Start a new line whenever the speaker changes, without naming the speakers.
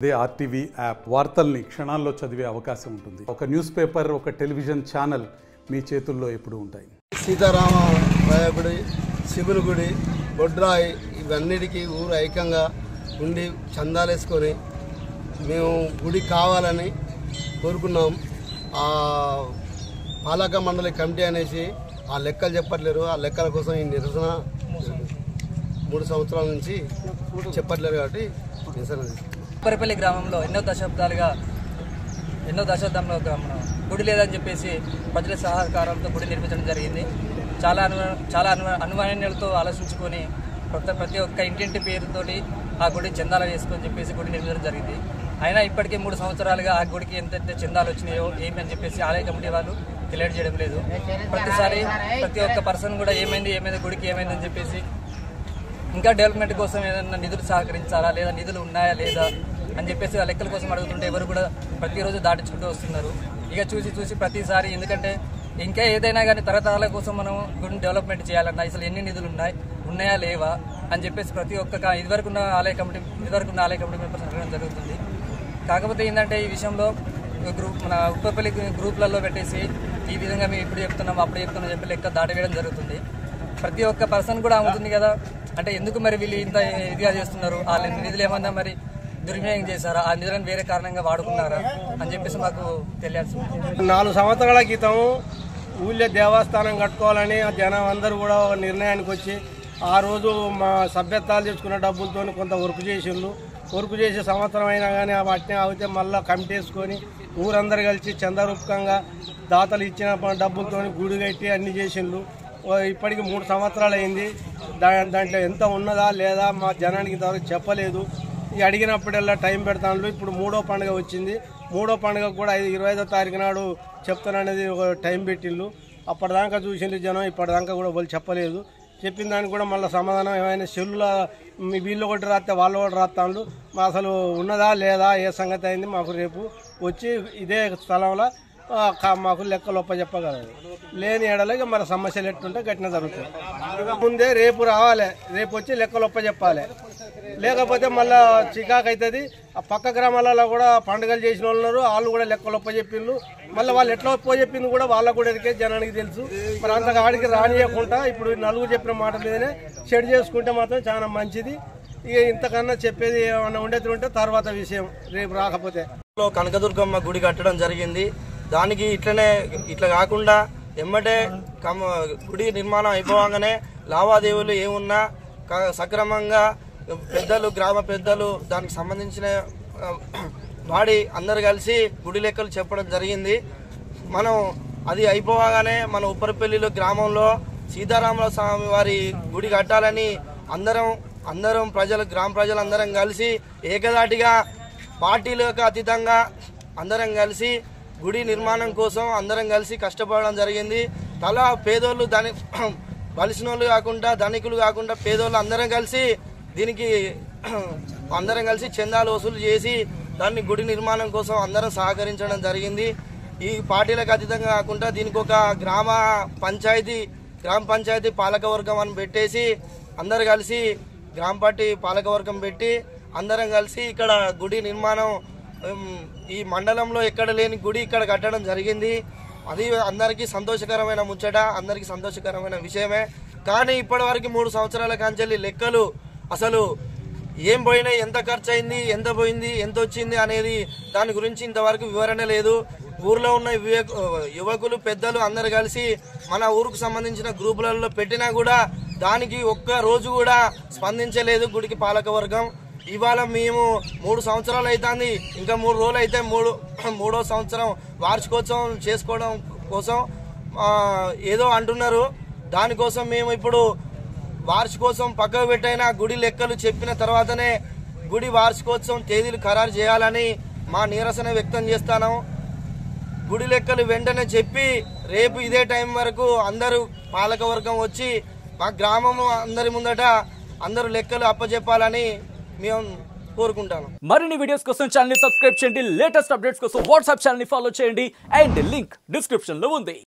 అదే RTV app వార్తల్ని క్షణాల్లో చదివే అవకాశం ఉంటుంది. ఒక న్యూస్ పేపర్, ఒక టెలివిజన్ ఛానల్ మీ చేతుల్లో ఎప్పుడూ ఉంటాయి.
సీతారామ రాయగుడి, శివుని గుడి, బొడ్రాయి ఇవన్నిటికీ ఊరు ఐక్యంగా ఉండి చందాలేసుకొని మేము గుడి కావాలని కోరుకున్నాం. ఆ పాలక మండలి కమిటీ అనేసి ఆ లెక్కలు చెప్పట్లేరు. ఆ లెక్కల కోసం ఈ నిరసన 3 సంవత్సరాల నుంచి చెప్పట్లేరు కాబట్టి నిరసన.
ఉప్పరపల్లి గ్రామంలో ఎన్నో దశాబ్దంలో గుడి లేదని చెప్పేసి ప్రజల సహకారంతో గుడి నిర్మించడం జరిగింది. చాలా అనుమానాలతో ఆలోచించుకొని ప్రతి ఒక్క ఇంటింటి పేరుతోటి ఆ గుడి చందాలు వేసుకొని చెప్పేసి గుడి నిర్మించడం జరిగింది. అయినా ఇప్పటికే 3 సంవత్సరాలుగా ఆ గుడికి ఎంతైతే చందాలు వచ్చినాయో ఏమని చెప్పేసి ఆలయ కమిటీ వాళ్ళు తెలియజేయడం లేదు. ప్రతిసారి ప్రతి ఒక్క పర్సన్ కూడా ఏమైంది గుడికి ఏమైందని చెప్పేసి ఇంకా డెవలప్మెంట్ కోసం ఏదైనా నిధులు సహకరించాలా లేదా నిధులు ఉన్నాయా లేదా అని చెప్పేసి ఆ లెక్కల కోసం అడుగుతుంటే ఎవరు కూడా ప్రతిరోజు దాటించుకుంటూ వస్తున్నారు. ఇక చూసి ప్రతిసారి ఎందుకంటే ఇంకా ఏదైనా కానీ తరతరాల కోసం మనం గుడిని డెవలప్మెంట్ చేయాలన్నా అసలు ఎన్ని నిధులు ఉన్నాయా లేవా అని చెప్పేసి ప్రతి ఒక్క ఇదివరకున్న ఆలయ కమిటీ మెంబర్స్ అడగడం జరుగుతుంది. కాకపోతే ఏంటంటే ఈ విషయంలో మన ఉప్పరపల్లి గ్రూప్లలో పెట్టేసి ఈ విధంగా మేము ఇప్పుడు చెప్తున్నాం అప్పుడు చెప్తున్నాం చెప్పి లెక్క దాటివేయడం జరుగుతుంది. ప్రతి ఒక్క పర్సన్ కూడా అవుతుంది కదా, అంటే ఎందుకు మరి వీళ్ళు ఇంత ఇదిగా చేస్తున్నారు, వాళ్ళ నిధులు ఏమన్నా మరి దుర్వినియోగం చేశారా, ఆ నిధులను వేరే కారణంగా వాడుకున్నారా అని చెప్పేసి మాకు తెలియాల్సి.
4 సంవత్సరాల క్రితం ఊళ్ళో దేవస్థానం కట్టుకోవాలని జనం అందరూ కూడా నిర్ణయానికి వచ్చి ఆ రోజు మా సభ్యత్వాలు తెచ్చుకున్న డబ్బులతో కొంత వర్క్ చేసి సంవత్సరం అయినా కానీ వాటిని అయితే మళ్ళీ కమిటీ వేసుకొని ఊరందరూ కలిసి చందారూపకంగా దాతలు ఇచ్చిన డబ్బులతో గుడి కట్టి అన్ని చేసిండ్రు. ఇప్పటికి 3 సంవత్సరాలు అయింది. దాంట్లో ఎంత ఉన్నదా లేదా మా జనానికి ఇంతవరకు చెప్పలేదు. ఇక అడిగినప్పుడల్లా టైం పెడతాను. ఇప్పుడు 3వ పండుగ వచ్చింది. 3వ పండుగ కూడా 25వ తారీఖు నాడు చెప్తాననేది ఒక టైం పెట్టిళ్ళు. అప్పటిదాకా చూసిండ్రు జనం, ఇప్పటిదాకా కూడా వాళ్ళు చెప్పలేదు. చెప్పిన దానికి కూడా మళ్ళీ సమాధానం ఏమైనా సెల్లుల వీళ్ళు ఒకటి రాస్తే వాళ్ళు ఒకటి రాస్తాను. మా అసలు ఉన్నదా లేదా ఏ సంగతి అయింది మాకు రేపు వచ్చి ఇదే స్థలంలో మాకు లెక్కలు చెప్పగలరు. లేని ఏడలకి మరి సమస్యలు ఎట్టుంటే గట్టిన జరుగుతుంది. ముందే రేపు రావాలి, రేపు వచ్చి లెక్కలు చెప్పాలి. లేకపోతే మళ్ళీ చికాకు అవుతుంది. ఆ పక్క గ్రామాలలో కూడా పండుగలు చేసిన వాళ్ళు ఉన్నారు, వాళ్ళు కూడా లెక్కలు చెప్పిండ్రు. మళ్ళీ వాళ్ళు ఎట్లా చెప్పింది కూడా వాళ్ళకు కూడా ఎదికే జనానికి తెలుసు. మరి అంతగా ఆడికి రానియకుండా ఇప్పుడు నలుగురు చెప్పిన మాట మీదనే షెడ్ చేసుకుంటే మాత్రం చాలా మంచిది. ఇక ఇంతకన్నా చెప్పేది ఏమన్నా ఉండేది ఉంటే తర్వాత విషయం రేపు రాకపోతే.
కనకదుర్గమ్మ గుడి కట్టడం జరిగింది. దానికి ఇట్లా కాకుండా ఎమ్మటే గుడి నిర్మాణం అయిపోగానే లావాదేవీలు ఏమున్నా సక్రమంగా గ్రామ పెద్దలు దానికి సంబంధించిన వాడి అందరు కలిసి గుడి లెక్కలు చెప్పడం జరిగింది. మనం అది అయిపోగానే మన ఉప్పరపల్లిలో గ్రామంలో సీతారాముల స్వామి వారి గుడి కట్టాలని అందరం గ్రామ ప్రజలు అందరం కలిసి ఏకదాటిగా పార్టీలకు అతీతంగా అందరం కలిసి గుడి నిర్మాణం కోసం అందరం కలిసి కష్టపడడం జరిగింది. తలా పేదోళ్ళు బలిసిన వాళ్ళు కాకుండా ధనికులు కాకుండా పేదోళ్ళు అందరం కలిసి దీనికి చందాలు వసూలు చేసి దాన్ని గుడి నిర్మాణం కోసం అందరం సహకరించడం జరిగింది. ఈ పార్టీలకు అతీతంగా కాకుండా దీనికి ఒక గ్రామ పంచాయతీ పాలకవర్గం అని పెట్టేసి అందరు కలిసి గ్రామ పార్టీ పాలకవర్గం పెట్టి అందరం కలిసి ఇక్కడ గుడి నిర్మాణం ఈ మండలంలో ఎక్కడ లేని గుడి ఇక్కడ కట్టడం జరిగింది. అది అందరికీ సంతోషకరమైన ముచ్చట, అందరికీ సంతోషకరమైన విషయమే. కానీ ఇప్పటి వరకు 3 సంవత్సరాల కాంచెల్లి లెక్కలు అసలు ఏం పోయినాయి, ఎంత ఖర్చు అయింది, ఎంత పోయింది, ఎంత వచ్చింది అనేది దాని గురించి ఇంతవరకు వివరణ లేదు. ఊర్లో ఉన్న యువకులు పెద్దలు అందరు కలిసి మన ఊరుకు సంబంధించిన గ్రూపులలో పెట్టినా కూడా దానికి ఒక్క రోజు కూడా స్పందించలేదు గుడికి పాలకవర్గం. ఇవాళ మేము 3 సంవత్సరాలు అవుతుంది, ఇంకా 3 రోజులు అయితే 3వ సంవత్సరం వార్షికోత్సవం చేసుకోవడం కోసం ఏదో అంటున్నారు. దానికోసం మేము ఇప్పుడు వార్షికోత్సవం పక్కకు పెట్టైనా గుడి లెక్కలు చెప్పిన తర్వాతనే గుడి వార్షికోత్సవం తేదీలు ఖరారు చేయాలని మా నిరసన వ్యక్తం చేస్తాను. గుడి లెక్కలు వెంటనే చెప్పి రేపు ఇదే టైం వరకు అందరూ పాలకవర్గం వచ్చి మా గ్రామం అందరి ముందట అందరూ లెక్కలు అప్పచెప్పాలని మేము కోరుకుంటాను.
మరిన్ని వీడియోస్ కోసం ఛానల్ ని సబ్స్క్రైబ్ చేయండి. లేటెస్ట్ అప్డేట్స్ కోసం వాట్సాప్ ఛానల్ ని ఫాలో చేయండి. అండ్ లింక్ డిస్క్రిప్షన్ లో ఉంది.